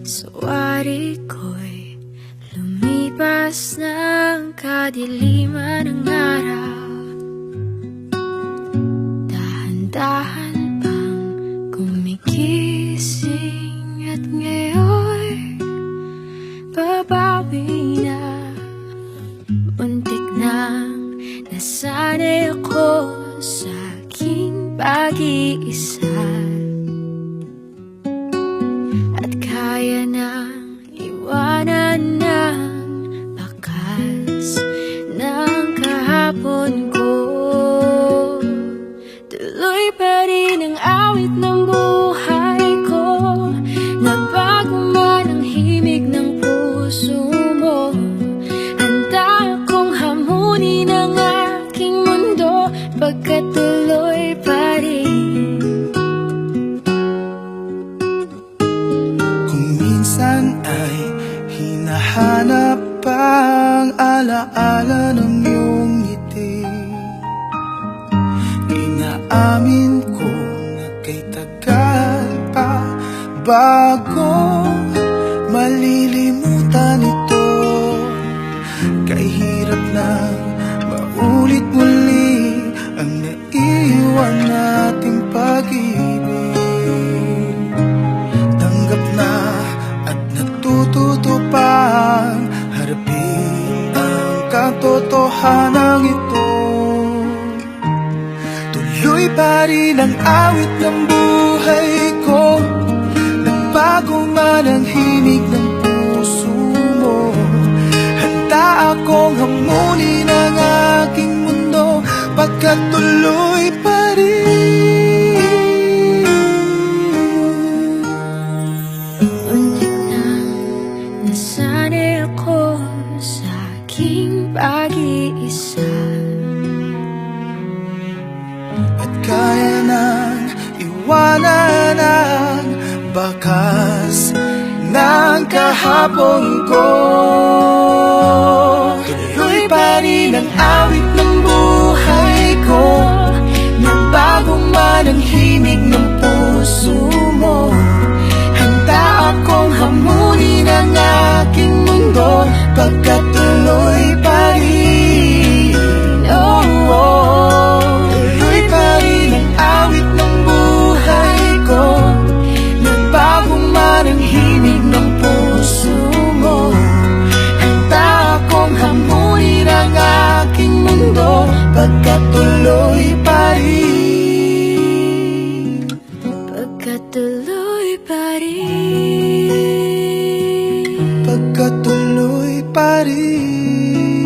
Sawari ko'y lumipas ng kadiliman ng araw. Dahan-dahan pang gumigising at ngayon babawi na. Muntik nang nasanay ako sa aking pag-iisa, at kaya nang iwanan ng bakas ng kahapon ko. Tuloy pa rin ang awit ng buhay ko, nabago man ang himig ng puso mo. Handa akong hamunin ang aking mundo, pagkat tuloy pa rin. Kung minsan ay hinahanap ang alaala ng iyong ngiti, inaamin ko na kay tagal pa bago malilimutan ito. Kay hirap na maulit muli ang naiwan nating pag-ibig. Tanggap na at natututo pang harapin ang katotohanan ito. Tuloy pa rin ang awit ng buhay ko, nagbago man ang himig ng puso mo. Handa akong hamunin ang aking mundo, pagkat tuloy pa rin. Muntik nang nasanay ako sa aking pag-iisa, At kaya nang iwanan ang bakas ng kahapon ko. Tuloy pa rin ang awit ng buhay ko, nagbago man ang himig ng puso mo. Handa akong hamunin ang aking mundo, pagkat tuloy pa rin. Oh, oh. Tuloy pa rin ang awit ng buhay ko, nagbago man ang himig ng puso mo. Handa akong hamunin ang aking mundo, pagkat tuloy pa rin. pagkat tuloy pa rin. Pagkat tuloy pa rin.